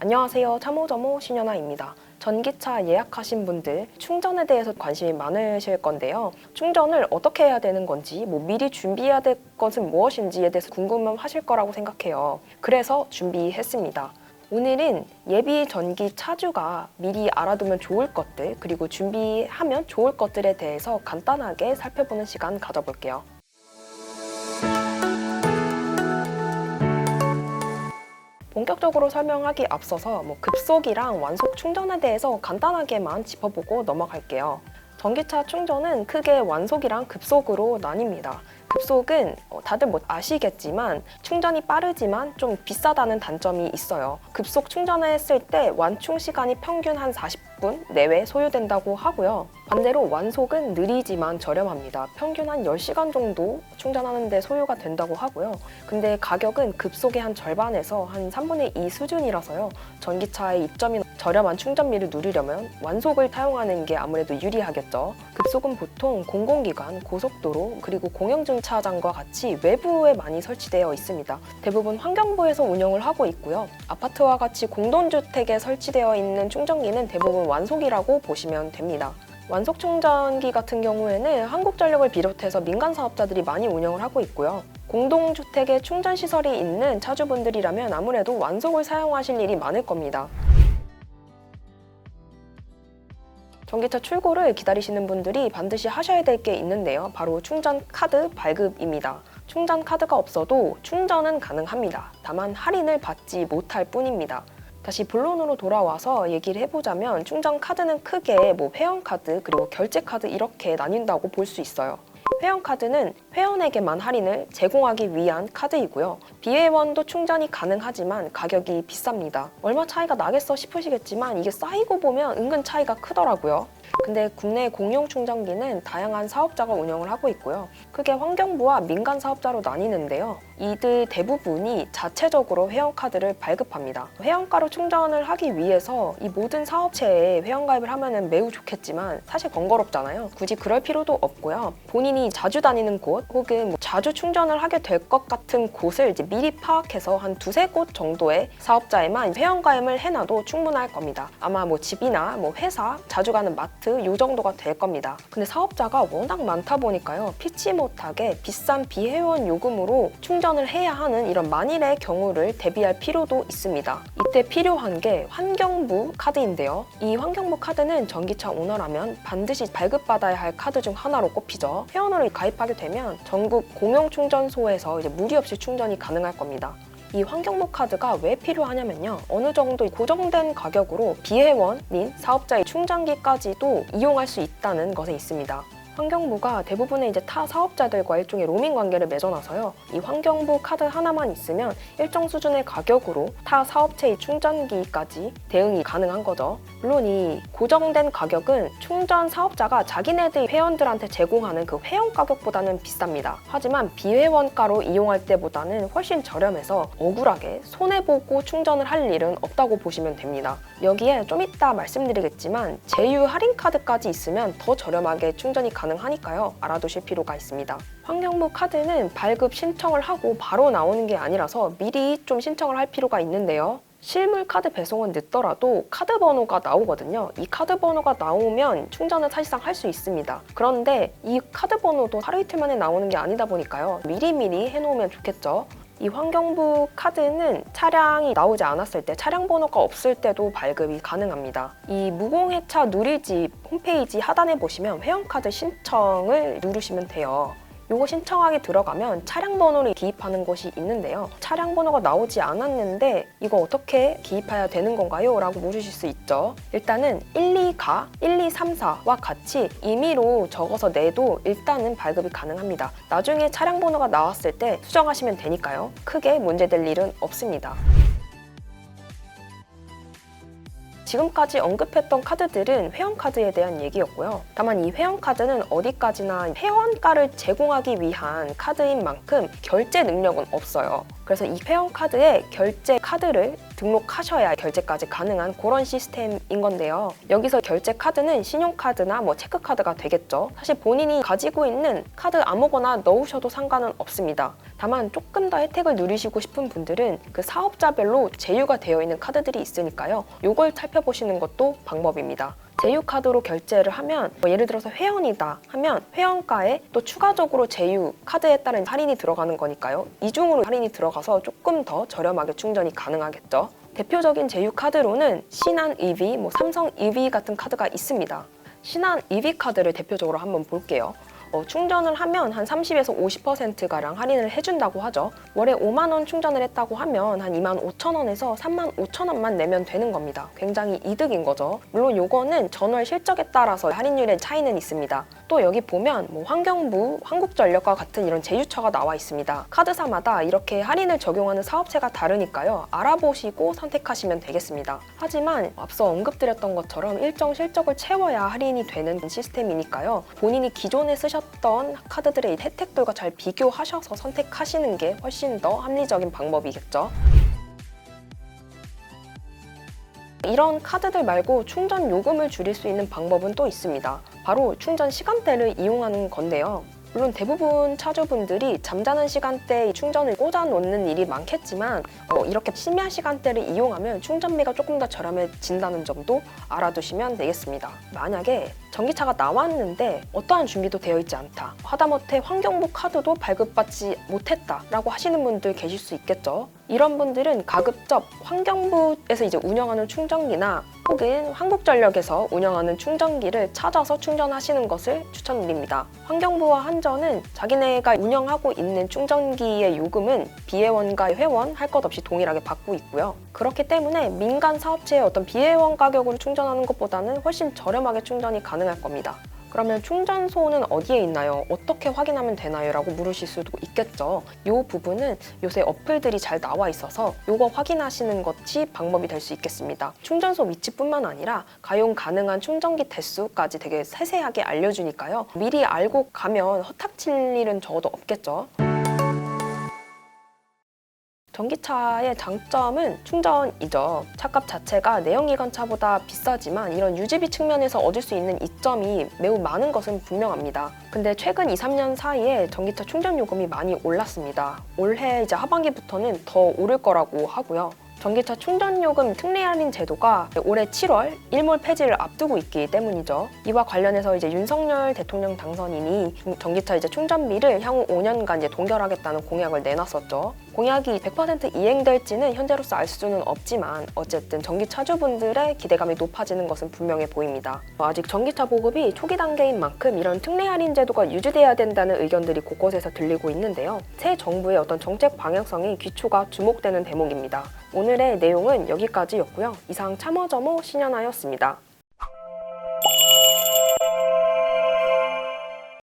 안녕하세요. 참호점호 신현아입니다. 전기차 예약하신 분들 충전에 대해서 관심이 많으실 건데요. 충전을 어떻게 해야 되는 건지, 미리 준비해야 될 것은 무엇인지에 대해서 궁금하실 거라고 생각해요. 그래서 준비했습니다. 오늘은 예비 전기 차주가 미리 알아두면 좋을 것들, 그리고 준비하면 좋을 것들에 대해서 간단하게 살펴보는 시간 가져볼게요. 본격적으로 설명하기 앞서서 급속이랑 완속 충전에 대해서 간단하게만 짚어보고 넘어갈게요. 전기차 충전은 크게 완속이랑 급속으로 나뉩니다. 급속은 다들 아시겠지만 충전이 빠르지만 좀 비싸다는 단점이 있어요. 급속 충전을 했을 때 완충 시간이 평균 한 40분 내외 소요된다고 하고요. 반대로 완속은 느리지만 저렴합니다. 평균 한 10시간 정도 충전하는 데 소요가 된다고 하고요. 근데 가격은 급속의 한 절반에서 한 3분의 2 수준이라서요. 전기차의 입점이 저렴한 충전비를 누리려면 완속을 사용하는 게 아무래도 유리하겠죠. 급속은 보통 공공기관, 고속도로, 그리고 공영주차장과 같이 외부에 많이 설치되어 있습니다. 대부분 환경부에서 운영을 하고 있고요. 아파트와 같이 공동주택에 설치되어 있는 충전기는 대부분 완속이라고 보시면 됩니다. 완속 충전기 같은 경우에는 한국전력을 비롯해서 민간 사업자들이 많이 운영을 하고 있고요. 공동주택에 충전시설이 있는 차주분들이라면 아무래도 완속을 사용하실 일이 많을 겁니다. 전기차 출고를 기다리시는 분들이 반드시 하셔야 될 게 있는데요. 바로 충전 카드 발급입니다. 충전 카드가 없어도 충전은 가능합니다. 다만 할인을 받지 못할 뿐입니다. 다시 본론으로 돌아와서 얘기를 해보자면 충전 카드는 크게 회원카드 그리고 결제카드 이렇게 나뉜다고 볼 수 있어요. 회원카드는 회원에게만 할인을 제공하기 위한 카드이고요. 비회원도 충전이 가능하지만 가격이 비쌉니다. 얼마 차이가 나겠어 싶으시겠지만 이게 쌓이고 보면 은근 차이가 크더라고요. 근데 국내 공용 충전기는 다양한 사업자가 운영을 하고 있고요. 크게 환경부와 민간 사업자로 나뉘는데요. 이들 대부분이 자체적으로 회원카드를 발급합니다. 회원가로 충전을 하기 위해서 이 모든 사업체에 회원가입을 하면 매우 좋겠지만 사실 번거롭잖아요. 굳이 그럴 필요도 없고요. 본인이 자주 다니는 곳 혹은 자주 충전을 하게 될 것 같은 곳을 이제 미리 파악해서 한 두세 곳 정도의 사업자에만 회원가입을 해놔도 충분할 겁니다. 아마 집이나 회사, 자주 가는 마트 요 정도가 될 겁니다. 근데 사업자가 워낙 많다 보니까요. 피치 못하게 비싼 비회원 요금으로 충전을 해야 하는 이런 만일의 경우를 대비할 필요도 있습니다. 이때 필요한 게 환경부 카드인데요. 이 환경부 카드는 전기차 오너라면 반드시 발급받아야 할 카드 중 하나로 꼽히죠. 회원으로 가입하게 되면 전국 공용충전소에서 이제 무리 없이 충전이 가능할 겁니다. 이 환경부 카드가 왜 필요하냐면요. 어느 정도 고정된 가격으로 비회원인 사업자의 충전기까지도 이용할 수 있다는 것에 있습니다. 환경부가 대부분의 타 사업자들과 일종의 로밍 관계를 맺어놔서요. 이 환경부 카드 하나만 있으면 일정 수준의 가격으로 타 사업체의 충전기까지 대응이 가능한 거죠. 물론 이 고정된 가격은 충전 사업자가 자기네들 회원들한테 제공하는 그 회원 가격보다는 비쌉니다. 하지만 비회원가로 이용할 때보다는 훨씬 저렴해서 억울하게 손해보고 충전을 할 일은 없다고 보시면 됩니다. 여기에 좀 이따 말씀드리겠지만 제휴 할인 카드까지 있으면 더 저렴하게 충전이 가능하니까요. 알아두실 필요가 있습니다. 환경부 카드는 발급 신청을 하고 바로 나오는 게 아니라서 미리 좀 신청을 할 필요가 있는데요. 실물 카드 배송은 늦더라도 카드 번호가 나오거든요. 이 카드 번호가 나오면 충전을 사실상 할 수 있습니다. 그런데 이 카드 번호도 하루 이틀 만에 나오는 게 아니다 보니까요. 미리미리 해놓으면 좋겠죠. 이 환경부 카드는 차량이 나오지 않았을 때, 차량 번호가 없을 때도 발급이 가능합니다. 이 무공해차 누리집 홈페이지 하단에 보시면 회원카드 신청을 누르시면 돼요. 요거 신청하기 들어가면 차량 번호를 기입하는 곳이 있는데요. 차량 번호가 나오지 않았는데 이거 어떻게 기입해야 되는 건가요? 라고 물으실 수 있죠. 일단은 12가 1234와 같이 임의로 적어서 내도 일단은 발급이 가능합니다. 나중에 차량 번호가 나왔을 때 수정하시면 되니까요. 크게 문제될 일은 없습니다. 지금까지 언급했던 카드들은 회원카드에 대한 얘기였고요. 다만 이 회원카드는 어디까지나 회원가를 제공하기 위한 카드인 만큼 결제 능력은 없어요. 그래서 이 회원카드에 결제 카드를 등록하셔야 결제까지 가능한 그런 시스템인 건데요. 여기서 결제 카드는 신용카드나 체크카드가 되겠죠. 사실 본인이 가지고 있는 카드 아무거나 넣으셔도 상관은 없습니다. 다만 조금 더 혜택을 누리시고 싶은 분들은 그 사업자별로 제휴가 되어 있는 카드들이 있으니까요. 요걸 살펴보시는 것도 방법입니다. 제휴 카드로 결제를 하면 예를 들어서 회원이다 하면 회원가에 또 추가적으로 제휴 카드에 따른 할인이 들어가는 거니까요. 이중으로 할인이 들어가서 조금 더 저렴하게 충전이 가능하겠죠. 대표적인 제휴 카드로는 신한 EV, 삼성 EV 같은 카드가 있습니다. 신한 EV 카드를 대표적으로 한번 볼게요. 충전을 하면 한 30에서 50%가량 할인을 해준다고 하죠. 월에 5만 원 충전을 했다고 하면 한 2만 5천 원에서 3만 5천 원만 내면 되는 겁니다. 굉장히 이득인 거죠. 물론 요거는 전월 실적에 따라서 할인율의 차이는 있습니다. 또 여기 보면 환경부, 한국전력과 같은 이런 제휴처가 나와 있습니다. 카드사마다 이렇게 할인을 적용하는 사업체가 다르니까요. 알아보시고 선택하시면 되겠습니다. 하지만 앞서 언급드렸던 것처럼 일정 실적을 채워야 할인이 되는 시스템이니까요. 본인이 기존에 쓰셨던 카드들의 혜택들과 잘 비교하셔서 선택하시는 게 훨씬 더 합리적인 방법이겠죠. 이런 카드들 말고 충전 요금을 줄일 수 있는 방법은 또 있습니다. 바로 충전 시간대를 이용하는 건데요. 물론 대부분 차주분들이 잠자는 시간대에 충전을 꽂아 놓는 일이 많겠지만 이렇게 심야 시간대를 이용하면 충전비가 조금 더 저렴해진다는 점도 알아두시면 되겠습니다. 만약에 전기차가 나왔는데 어떠한 준비도 되어 있지 않다. 하다못해 환경부 카드도 발급받지 못했다라고 하시는 분들 계실 수 있겠죠. 이런 분들은 가급적 환경부에서 이제 운영하는 충전기나 혹은 한국전력에서 운영하는 충전기를 찾아서 충전하시는 것을 추천드립니다. 환경부와 한전은 자기네가 운영하고 있는 충전기의 요금은 비회원과 회원 할 것 없이 동일하게 받고 있고요. 그렇기 때문에 민간 사업체의 어떤 비회원 가격으로 충전하는 것보다는 훨씬 저렴하게 충전이 가능할 겁니다. 그러면 충전소는 어디에 있나요? 어떻게 확인하면 되나요? 라고 물으실 수도 있겠죠. 이 부분은 요새 어플들이 잘 나와 있어서 이거 확인하시는 것이 방법이 될 수 있겠습니다. 충전소 위치뿐만 아니라 가용 가능한 충전기 대수까지 되게 세세하게 알려주니까요. 미리 알고 가면 허탁칠 일은 적어도 없겠죠. 전기차의 장점은 충전이죠. 차값 자체가 내연기관차보다 비싸지만 이런 유지비 측면에서 얻을 수 있는 이점이 매우 많은 것은 분명합니다. 근데 최근 2, 3년 사이에 전기차 충전 요금이 많이 올랐습니다. 올해 이제 하반기부터는 더 오를 거라고 하고요. 전기차 충전요금 특례 할인 제도가 올해 7월 일몰 폐지를 앞두고 있기 때문이죠. 이와 관련해서 이제 윤석열 대통령 당선인이 전기차 이제 충전비를 향후 5년간 이제 동결하겠다는 공약을 내놨었죠. 공약이 100% 이행될지는 현재로서 알 수는 없지만 어쨌든 전기차주분들의 기대감이 높아지는 것은 분명해 보입니다. 아직 전기차 보급이 초기 단계인 만큼 이런 특례 할인 제도가 유지돼야 된다는 의견들이 곳곳에서 들리고 있는데요. 새 정부의 어떤 정책 방향성이 귀추가 주목되는 대목입니다. 오늘의 내용은 여기까지였고요. 이상 참어점호 신현아였습니다.